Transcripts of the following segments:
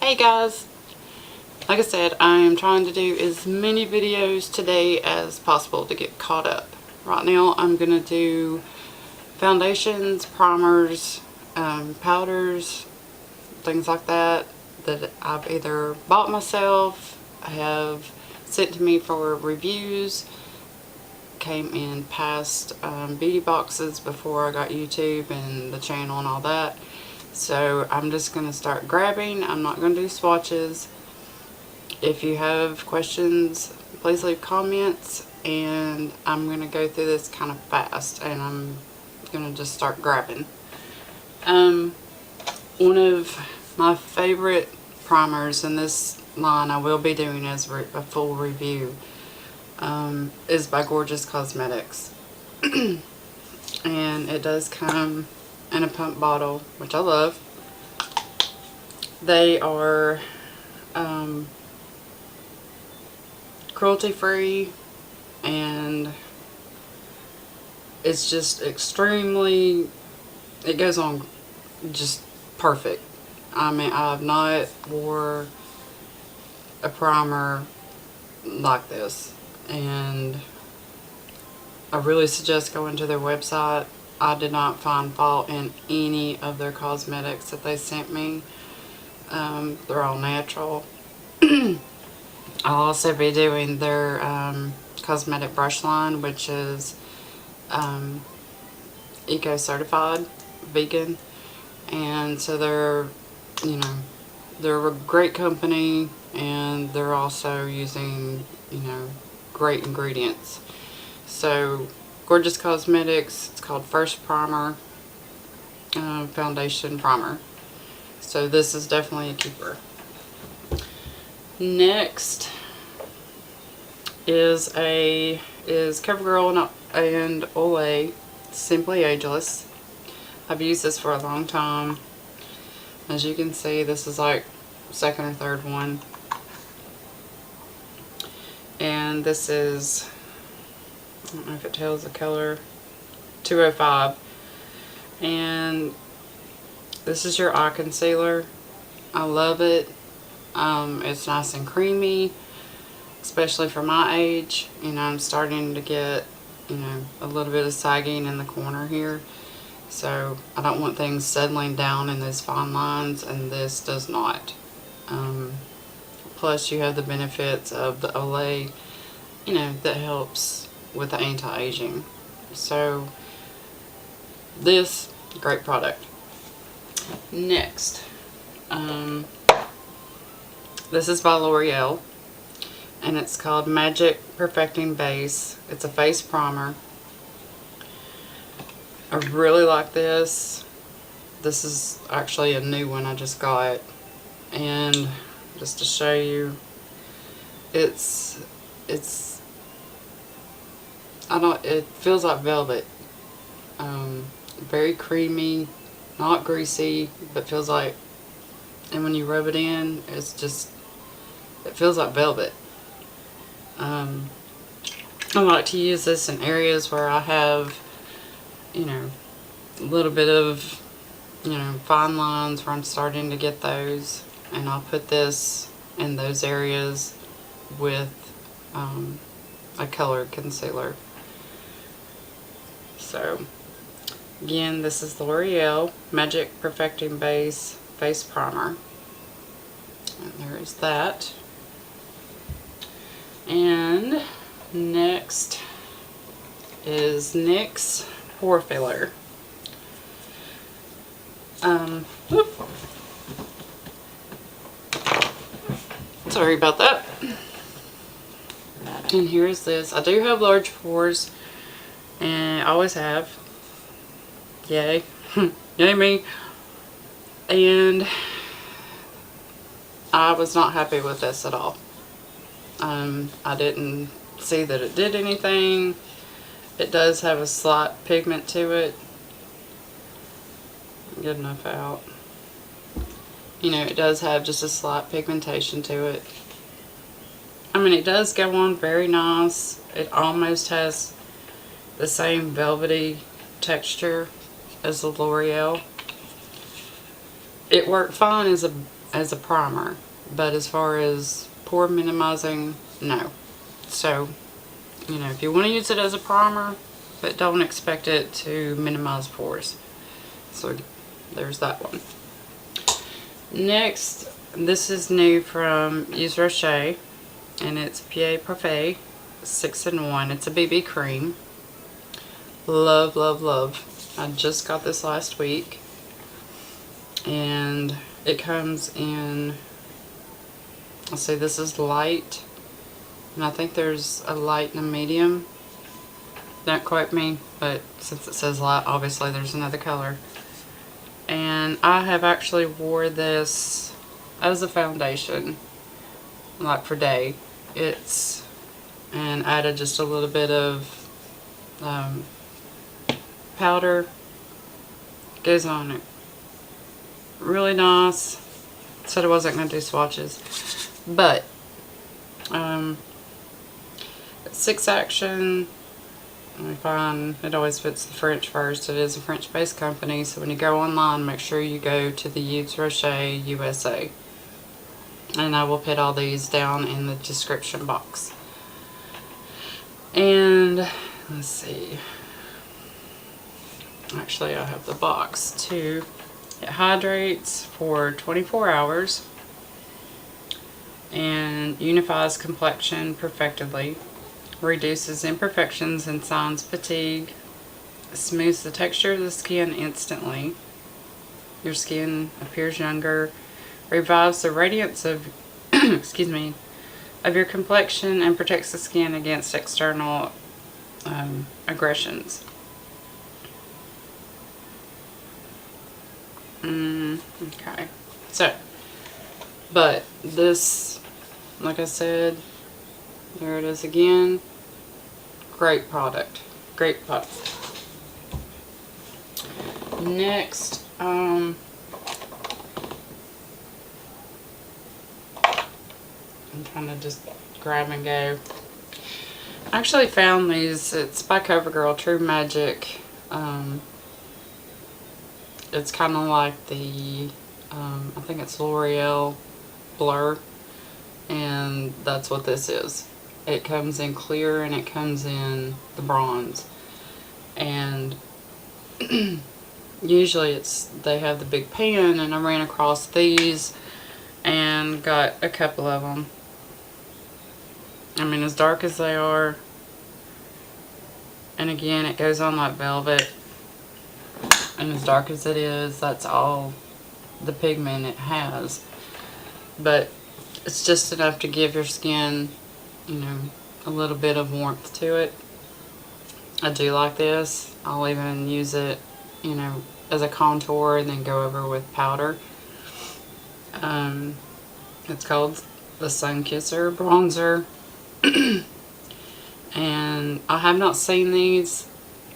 Hey guys, like I said, I am trying to do as many videos today as possible to get caught up. Right now I'm going to do foundations, primers, powders, things like that I've either bought myself, have sent to me for reviews, came in past beauty boxes before I got YouTube and the channel and all that. So I'm just going to start grabbing. I'm not going to do swatches. If you have questions, please leave comments, and I'm going to go through this kind of fast, and I'm going to just start grabbing. One of my favorite primers in this line I will be doing as a full review is by Gorgeous Cosmetics. And it does come in a pump bottle, which I love. They are cruelty free, and it's just extremely, it goes on just perfect. I mean, I have not wore a primer like this, and I really suggest going to their website. I did not find fault in any of their cosmetics that they sent me. They're all natural. I'll also be doing their cosmetic brush line, which is eco certified vegan, and so they're, you know, they're a great company, and they're also using, you know, great ingredients. So Gorgeous Cosmetics, it's called First Primer Foundation Primer. So this is definitely a keeper. Next is CoverGirl and Olay Simply Ageless. I've used this for a long time. As you can see, this is like second or third one. And this is, I don't know if it tells the color, 205. And this is your eye concealer. I love it. It's nice and creamy, especially for my age. You know, I'm starting to get, you know, a little bit of sagging in the corner here. So I don't want things settling down in those fine lines, and this does not. Plus you have the benefits of the Olay, you know, that helps with the anti-aging. So this, great product. Next, this is by L'Oreal, and it's called Magic Perfecting Base. It's a face primer. I really like this. This is actually a new one I just got, and just to show you, it feels like velvet. Very creamy, not greasy, but feels like, and when you rub it in, it's just, it feels like velvet. I like to use this in areas where I have, you know, a little bit of, you know, fine lines where I'm starting to get those, and I'll put this in those areas with a colored concealer. So again, this is L'Oreal Magic Perfecting Base Face Primer, and there is that. And next is NYX Pore Filler. Sorry about that. And here's this. I do have large pores, and I always have. Yay. Yay me. And I was not happy with this at all. I didn't see that it did anything. It does have a slight pigment to it. Good enough out. You know, it does have just a slight pigmentation to it. I mean, it does go on very nice. It almost has the same velvety texture as the L'Oreal. It worked fine as a as a primer, but as far as pore minimizing, no. So, you know, if you want to use it as a primer, but don't expect it to minimize pores. So there's that one. Next, this is new from Yves Rocher, and it's Peau Parfaite 6-in-1. It's a BB cream. Love, love, love. I just got this last week, and it comes in, let's see, this is light, and I think there's a light and a medium. Don't quote me, but since it says light, obviously there's another color. And I have actually wore this as a foundation, like for day. And added just a little bit of powder. Goes on it really nice. Said I wasn't going to do swatches, but 6 action. Let me find, it always puts the French first. It is a French based company, so when you go online, make sure you go to the Yves Rocher USA, and I will put all these down in the description box. And let's see, actually I have the box too. It hydrates for 24 hours and unifies complexion perfectly, reduces imperfections and signs fatigue, smooths the texture of the skin instantly, your skin appears younger, revives the radiance of excuse me, of your complexion, and protects the skin against external aggressions. Okay, so, but this, like I said, there it is again. Great product. Great product. Next, I'm trying to just grab and go. I actually found these. It's by CoverGirl TruMagic. It's kind of like the, I think it's L'Oreal Blur, and that's what this is. It comes in clear and it comes in the bronze, and usually they have the big pan, and I ran across these and got a couple of them. I mean, as dark as they are, and again, it goes on like velvet, and as dark as it is, that's all the pigment it has, but it's just enough to give your skin, you know, a little bit of warmth to it. I do like this. I'll even use it, you know, as a contour and then go over with powder. It's called the Sunkisser bronzer. And I have not seen these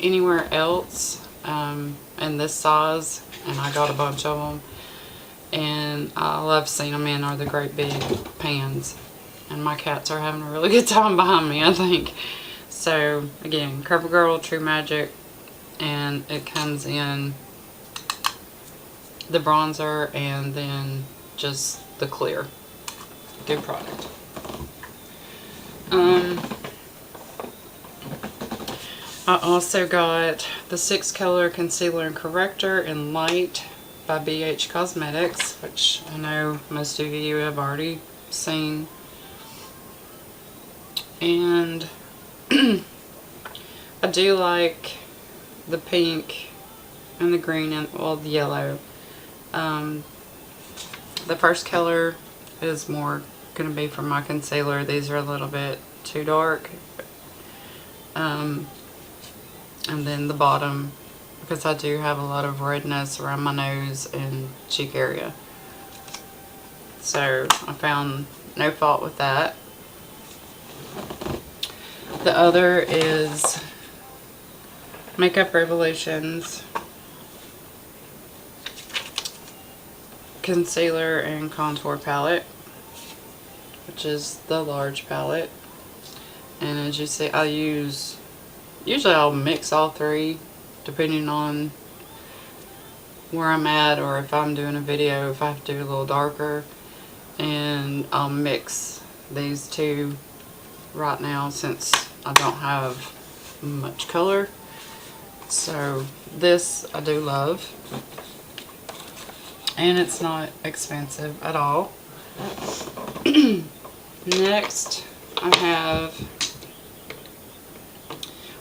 anywhere else in this size, and I got a bunch of them. And all I've seen them in are the great big pans. And my cats are having a really good time behind me, I think. So, again, CoverGirl TruMagic, and it comes in the bronzer and then just the clear. Good product. I also got the 6-color Concealer and Corrector in Light by bhcosmetics, which I know most of you have already seen. And I do like the pink and the green and, well, the yellow. The first color is more going to be for my concealer. These are a little bit too dark. And then the bottom, because I do have a lot of redness around my nose and cheek area. So I found no fault with that. The other is Makeup Revolution's Concealer and Contour Palette, which is the large palette. And as you see, usually I'll mix all three depending on where I'm at, or if I'm doing a video, if I have to do a little darker. And I'll mix these two right now since I don't have much color. So this I do love, and it's not expensive at all. Next I have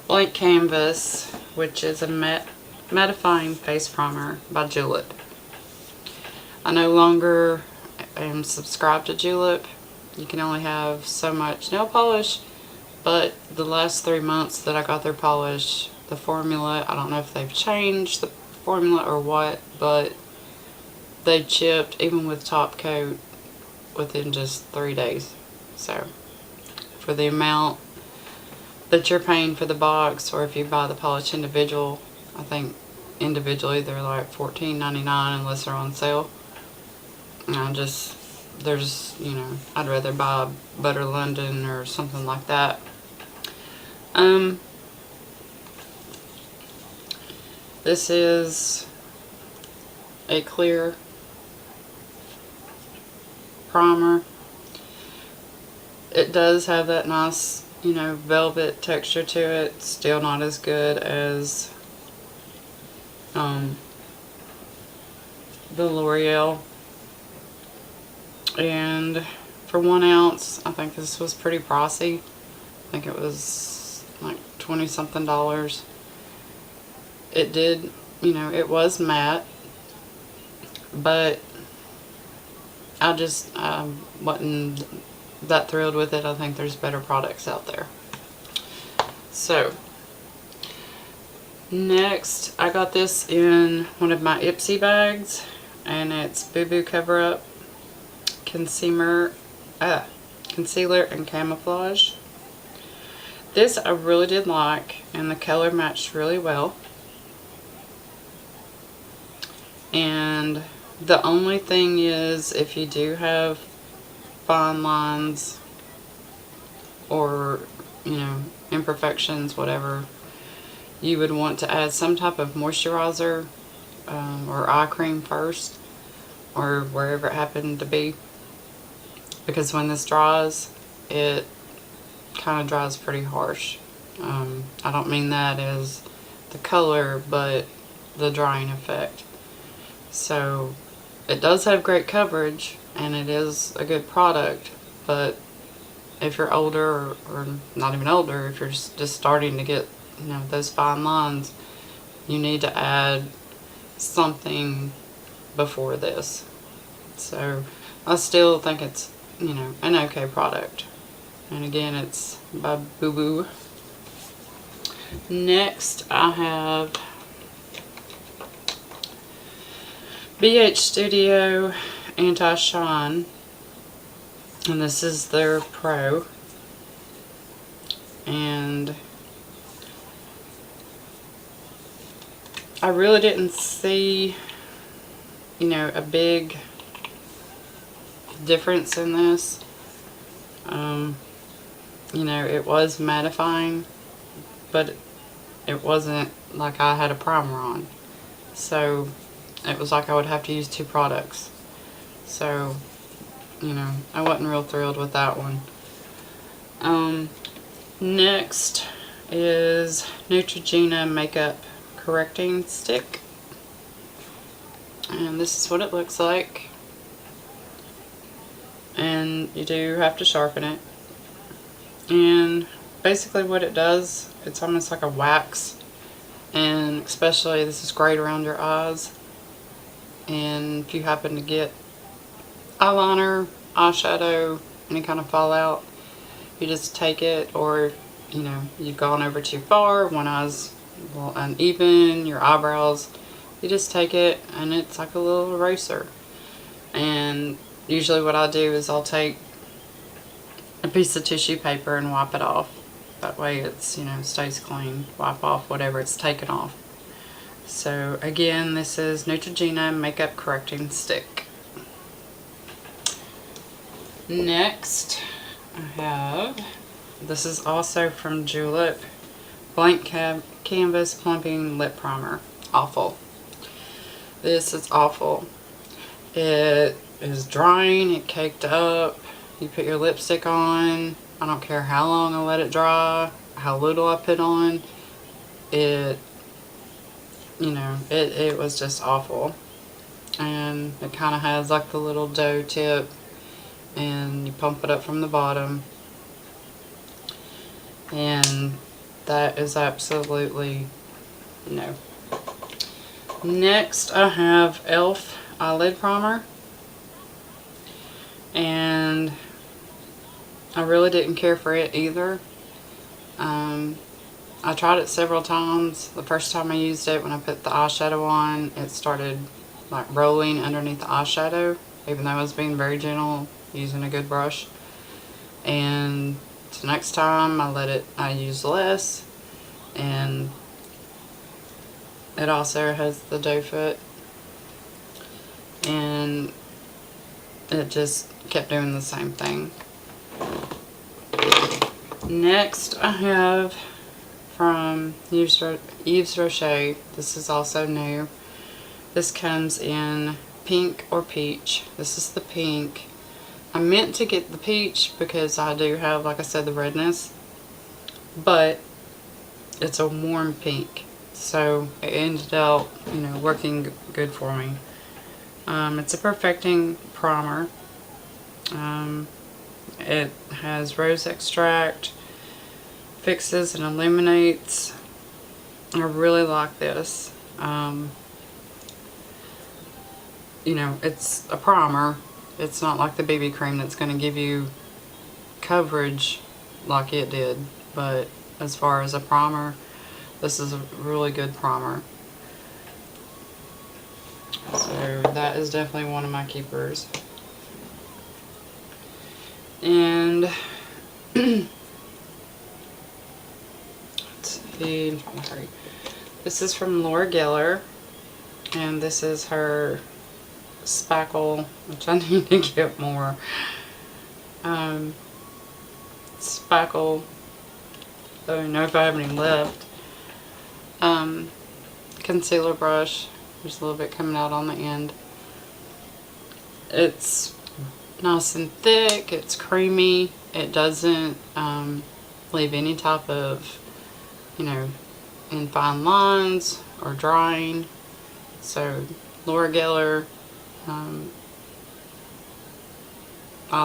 Blank Canvas, which is a mattifying face primer by Julep. I no longer am subscribed to Julep. You can only have so much nail polish, but the last 3 months that I got their polish, the formula, I don't know if they've changed the formula or what, but they chipped even with top coat within just 3 days. So for the amount that you're paying for the box, or if you buy the polish individual, I think individually they're like $14.99 unless they're on sale. And there's, you know, I'd rather buy Butter London or something like that. This is a clear primer. It does have that nice, you know, velvet texture to it. Still not as good as the L'Oreal. And for 1 ounce, I think this was pretty pricey. I think it was like $20-something. It did, you know, it was matte, but I just wasn't that thrilled with it. I think there's better products out there. So next, I got this in one of my Ipsy bags, and it's Boo Boo Cover Up Concealer and Camouflage. This I really did like, and the color matched really well. And the only thing is, if you do have fine lines or, you know, imperfections, whatever, you would want to add some type of moisturizer or eye cream first, or wherever it happened to be, because when this dries, it kind of dries pretty harsh. I don't mean that as the color, but the drying effect. So it does have great coverage, and it is a good product, but if you're older, or not even older, if you're just starting to get, you know, those fine lines, you need to add something before this. So I still think it's, you know, an okay product. And again, it's by Boo Boo. Next, I have BH Studio Anti-Shine, and this is their Pro. And I really didn't see, you know, a big difference in this. You know, it was mattifying, but it wasn't like I had a primer on. So it was like I would have to use 2 products. So, you know, I wasn't real thrilled with that one. Next is Neutrogena Makeup Correcting Stick. And this is what it looks like. And you do have to sharpen it. And basically what it does, it's almost like a wax. And especially this is great around your eyes. And if you happen to get eyeliner, eyeshadow, any kind of fallout, you just take it, or, you know, you've gone over too far, one eye's a little uneven, your eyebrows, you just take it, and it's like a little eraser. And usually what I do is I'll take a piece of tissue paper and wipe it off. That way it's, you know, stays clean. Wipe off whatever it's taken off. So again, this is Neutrogena Makeup Correcting Stick. Next, I have, this is also from Julep, Blank Canvas Plumping Lip Primer. Awful. This is awful. It is drying, it caked up. You put your lipstick on, I don't care how long I let it dry, how little I put on, it, you know, it was just awful. And it kind of has like the little dough tip, and you pump it up from the bottom, and that is absolutely no. Next I have e.l.f. Eyelid Primer, and I really didn't care for it either. I tried it several times. The first time I used it, when I put the eyeshadow on, it started like rolling underneath the eyeshadow, even though I was being very gentle using a good brush. And the next time I used less, and it also has the doe foot, and it just kept doing the same thing. Next I have from Yves Rocher. This is also new. This comes in pink or peach. This is the pink. I meant to get the peach because I do have, like I said, the redness, but it's a warm pink, so it ended up, you know, working good for me. It's a perfecting primer. It has rose extract, fixes and illuminates. I really like this. You know, it's a primer. It's not like the BB cream that's going to give you coverage like it did, but as far as a primer, this is a really good primer. So that is definitely one of my keepers. And let's see, I'm trying to hurry. This is from Laura Geller, and this is her Spackle, which I need to get more. Spackle, I don't know if I have any left. Concealer brush. There's a little bit coming out on the end. It's nice and thick. It's creamy. It doesn't leave any type of, you know, in fine lines or drying. So Laura Geller Eye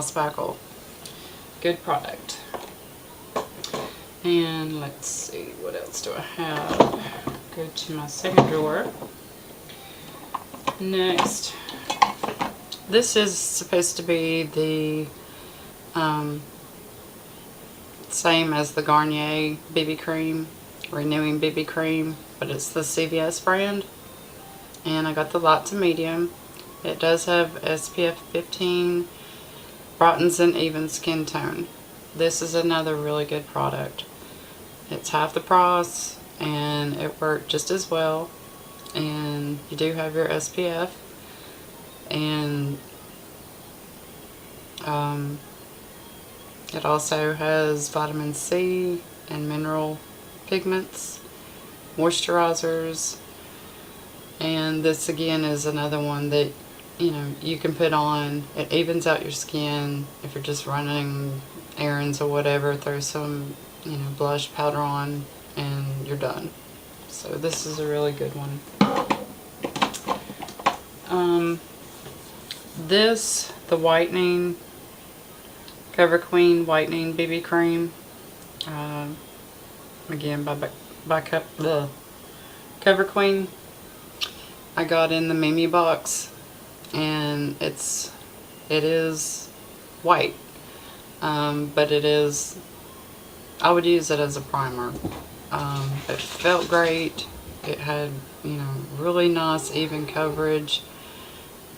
Spackle, good product. And let's see, what else do I have? Go to my second drawer. Next, this is supposed to be the same as the Garnier BB cream, renewing BB cream, but it's the CVS brand, and I got the light to medium. It does have SPF 15, brightens an even skin tone. This is another really good product. It's half the price, and it worked just as well. And you do have your SPF, and it also has vitamin C and mineral pigments, moisturizers, and this again is another one that, you know, you can put on. It evens out your skin if you're just running errands or whatever. Throw some, you know, blush powder on and you're done. So this is a really good one. The whitening, CoverQueen Whitening BB Cream, again by CoverQueen. I got in the Mimi box, and it is white, but it is, I would use it as a primer. It felt great. It had, you know, really nice even coverage.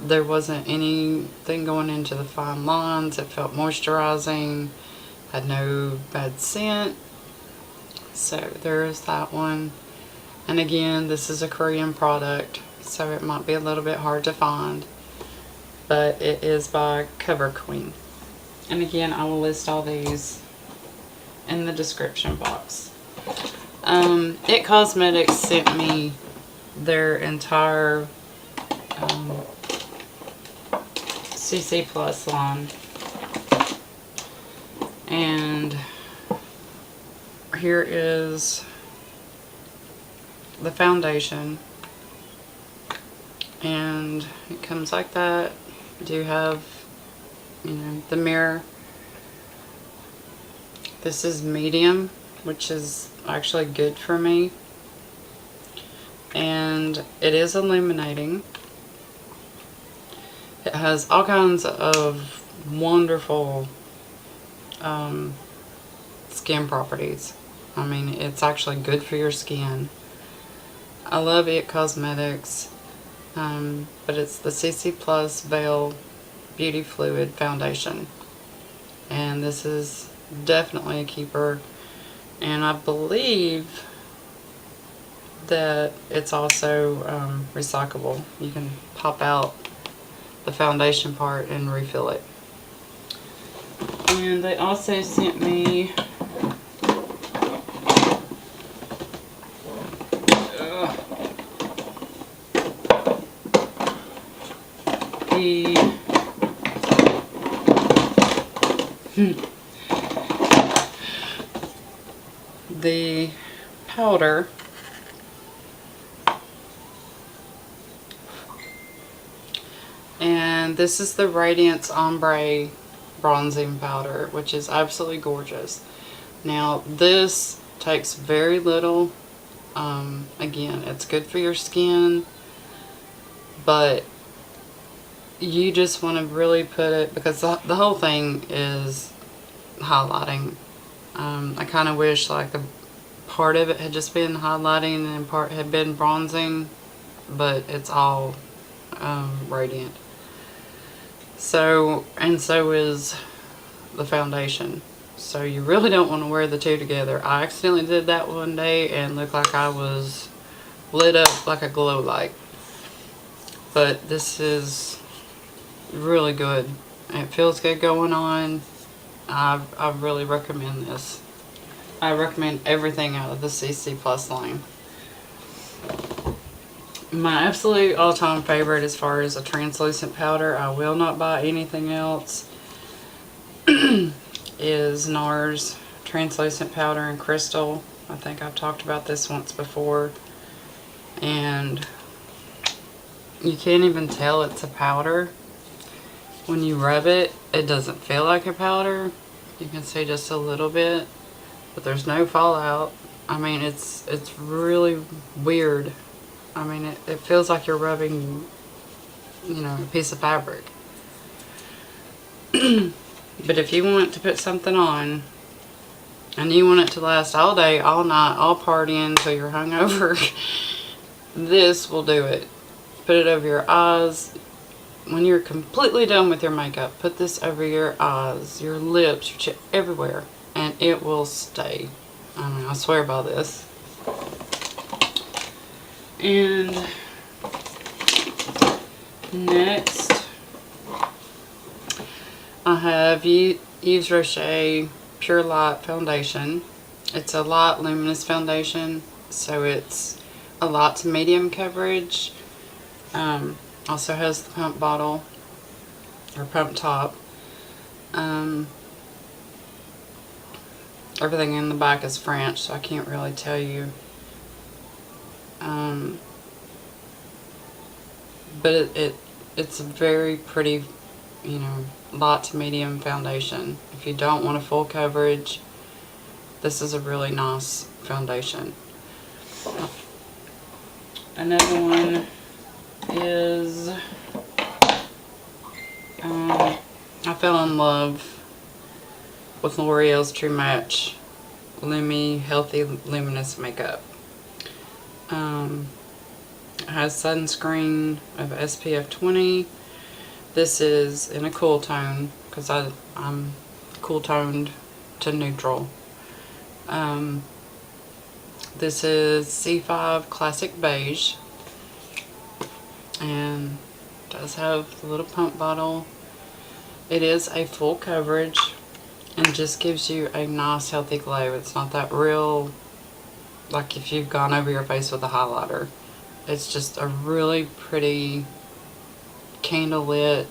There wasn't anything going into the fine lines. It felt moisturizing, had no bad scent. So there's that one. And again, this is a Korean product, so it might be a little bit hard to find, but it is by CoverQueen. And again, I will list all these in the description box. It Cosmetics sent me their entire CC Plus line. And here is the foundation, and it comes like that. You do have, you know, the mirror. This is medium, which is actually good for me, and it is illuminating. It has all kinds of wonderful skin properties. I mean, it's actually good for your skin. I love bhcosmetics, but it's the CC Plus Veil Beauty Fluid Foundation, and this is definitely a keeper, and I believe that it's also recyclable. You can pop out the foundation part and refill it. And they also sent me the powder, and this is the Radiance Ombre bronzing powder, which is absolutely gorgeous. Now this takes very little. Again, it's good for your skin, but you just want to really put it, because the whole thing is highlighting. I kind of wish like a part of it had just been highlighting and part had been bronzing, but it's all radiant. So, and so is the foundation. So you really don't want to wear the two together. I accidentally did that one day and looked like I was lit up like a glow light. But this is really good. It feels good going on. I really recommend this. I recommend everything out of the CC Plus line. My absolute all-time favorite as far as a translucent powder, I will not buy anything else, is NARS translucent powder in crystal. I think I've talked about this once before, and you can't even tell it's a powder. When you rub it, it doesn't feel like a powder. You can see just a little bit, but there's no fallout. I mean, it's really weird. I mean, it feels like you're rubbing, you know, a piece of fabric. But if you want to put something on and you want it to last all day, all night, all partying till you're hungover, this will do it. Put it over your eyes. When you're completely done with your makeup, put this over your eyes, your lips, your chin, everywhere, and it will stay. I mean, I swear by this. And next, I have Yves Rocher Pure Light Foundation. It's a light luminous foundation, so it's a light to medium coverage. Also has the pump bottle, or pump top. Everything in the back is French, so I can't really tell you. But it's a very pretty, you know, light to medium foundation. If you don't want a full coverage, this is a really nice foundation. Another one is, I fell in love with L'Oreal's True Match Lumi Healthy Luminous Makeup. It has sunscreen of SPF 20. This is in a cool tone, because I'm cool toned to neutral. This is C5 Classic Beige, and does have the little pump bottle. It is a full coverage and just gives you a nice healthy glow. It's not that real, like if you've gone over your face with a highlighter. It's just a really pretty candlelit,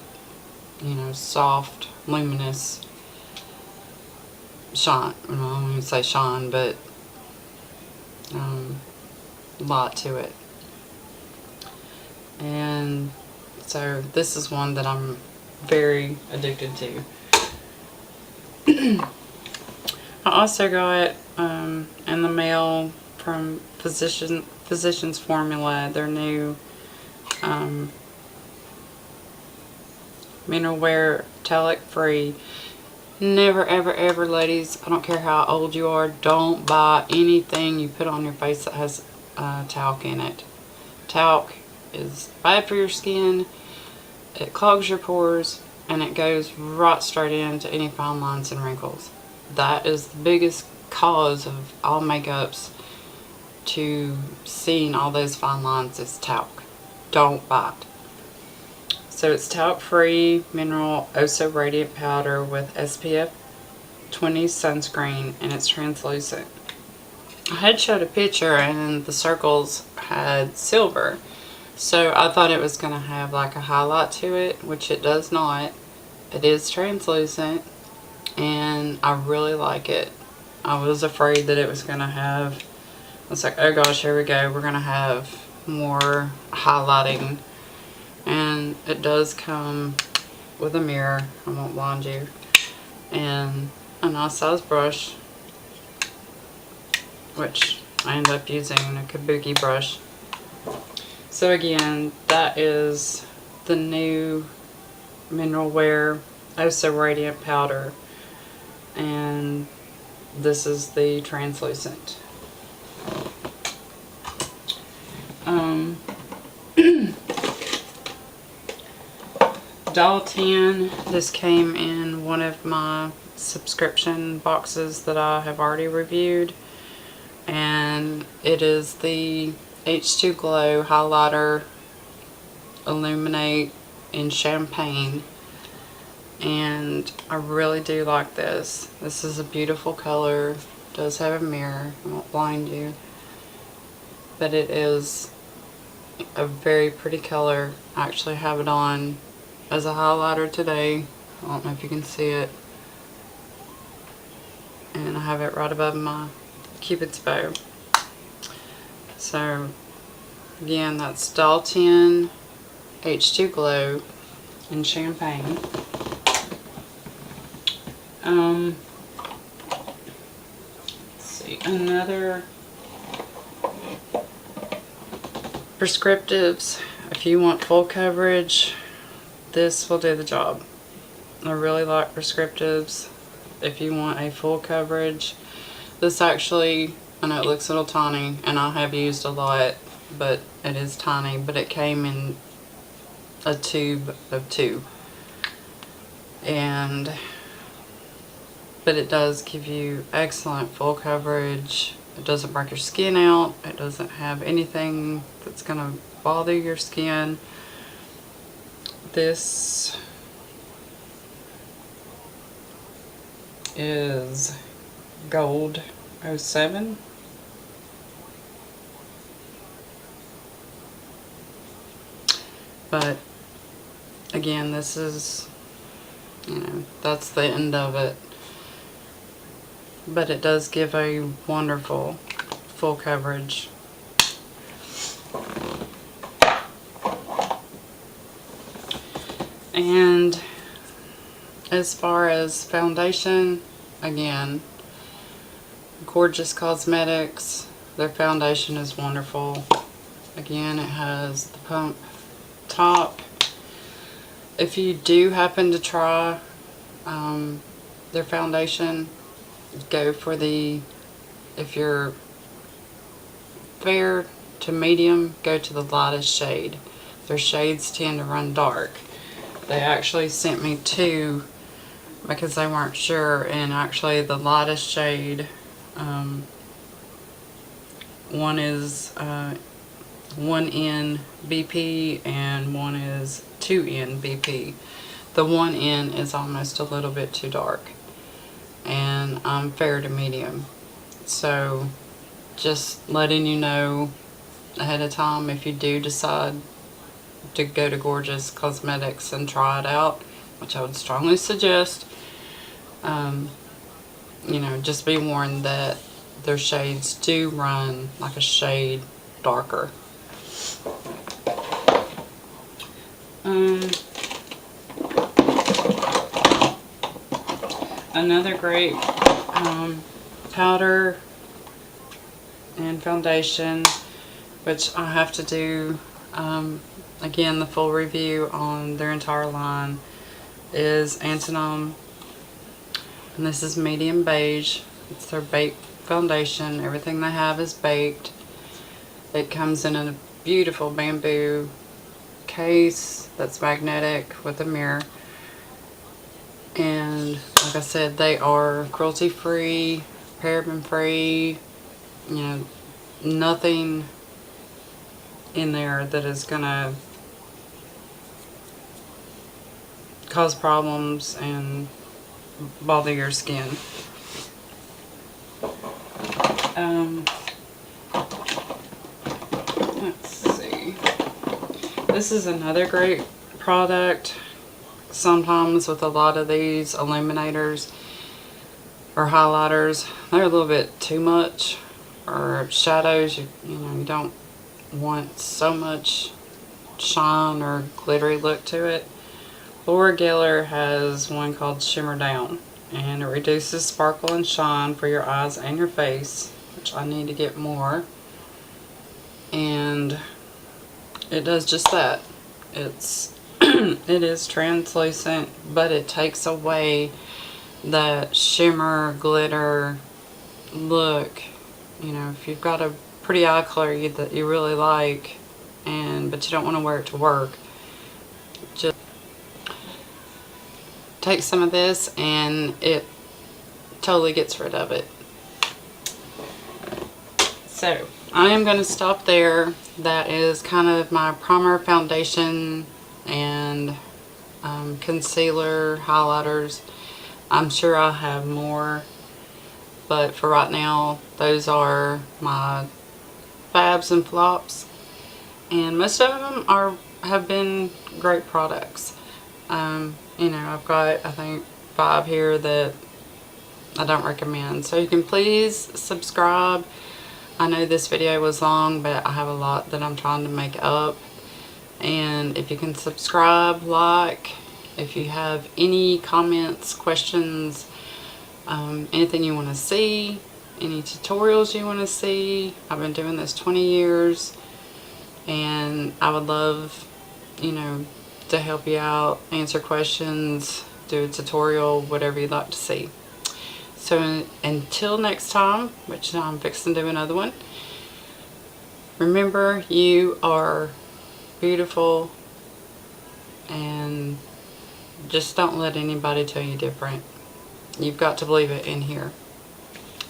you know, soft, luminous shine. Well, I wouldn't say shine, but light to it. And so this is one that I'm very addicted to. I also got in the mail from Physicians Formula their new mineral wear talc free. Never ever ever, ladies, I don't care how old you are, don't buy anything you put on your face that has talc in it. Talc is bad for your skin. It clogs your pores, and it goes right straight into any fine lines and wrinkles. That is the biggest cause of all makeups to seeing all those fine lines is talc. Don't buy it. So it's talc free mineral Oh-So Radiant powder with SPF 20 sunscreen, and it's translucent. I had showed a picture and the circles had silver, so I thought it was going to have like a highlight to it, which it does not. It is translucent, and I really like it. I was afraid that it was going to have, I was like, oh gosh, here we go, we're going to have more highlighting. And it does come with a mirror, I won't blind you, and a nice size brush, which I end up using a kabuki brush. So again, that is the new Mineral Wear Oh-So Radiant powder, and this is the translucent. $1.10. This came in one of my subscription boxes that I have already reviewed, and it is the H2 Glow Highlighter Illuminate in Champagne, and I really do like this. This is a beautiful color. It does have a mirror, I won't blind you, but it is a very pretty color. I actually have it on as a highlighter today. I don't know if you can see it, and I have it right above my Cupid's bow. So again, that's $1.10 H2 Glow in Champagne. Let's see, another prescriptives. If you want full coverage, this will do the job. I really like prescriptives if you want a full coverage. This actually, I know it looks a little tiny, and I have used a lot, but it is tiny, but it came in a tube of 2. But it does give you excellent full coverage. It doesn't break your skin out. It doesn't have anything that's going to bother your skin. This is Gold 07. But again, this is, you know, that's the end of it. But it does give a wonderful full coverage. And as far as foundation, again, Gorgeous Cosmetics, their foundation is wonderful. Again, it has the pump top. If you do happen to try their foundation, go for the, if you're fair to medium, go to the lightest shade. Their shades tend to run dark. They actually sent me 2 because they weren't sure, and actually the lightest shade, one is 1N BP and one is 2N BP. The 1N is almost a little bit too dark, and I'm fair to medium. So just letting you know ahead of time if you do decide to go to Gorgeous Cosmetics and try it out, which I would strongly suggest. You know, just be warned that their shades do run like a shade darker. Another great powder and foundation, which I have to do again the full review on their entire line, is Antonym, and this is medium beige. It's their baked foundation. Everything they have is baked. It comes in a beautiful bamboo case that's magnetic with a mirror, and like I said, they are cruelty free, paraben free, you know, nothing in there that is gonna cause problems and bother your skin. Let's see. This is another great product. Sometimes with a lot of these illuminators or highlighters, they're a little bit too much, or shadows, you know, you don't want so much shine or glittery look to it. Geller has one called Shimmer Down, and it reduces sparkle and shine for your eyes and your face, which I need to get more, and it does just that. It is translucent, but it takes away that shimmer glitter look. You know, if you've got a pretty eye color that you really like, but you don't want to wear it to work, just take some of this and it totally gets rid of it. So I am going to stop there. That is kind of my primer, foundation, and concealer, highlighters. I'm sure I'll have more, but for right now, those are my Fabs and flops, and most of them have been great products. You know, I've got, I think, 5 here that I don't recommend. So you can please subscribe. I know this video was long, but I have a lot that I'm trying to make up. And if you can subscribe, like, if you have any comments, questions, anything you want to see, any tutorials you want to see. I've been doing this 20 years, and I would love, you know, to help you out, answer questions, do a tutorial, whatever you'd like to see. So until next time, which I'm fixing to do another one, remember, you are beautiful, and just don't let anybody tell you different. You've got to believe it in here,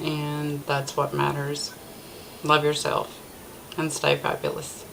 and that's what matters. Love yourself and stay fabulous.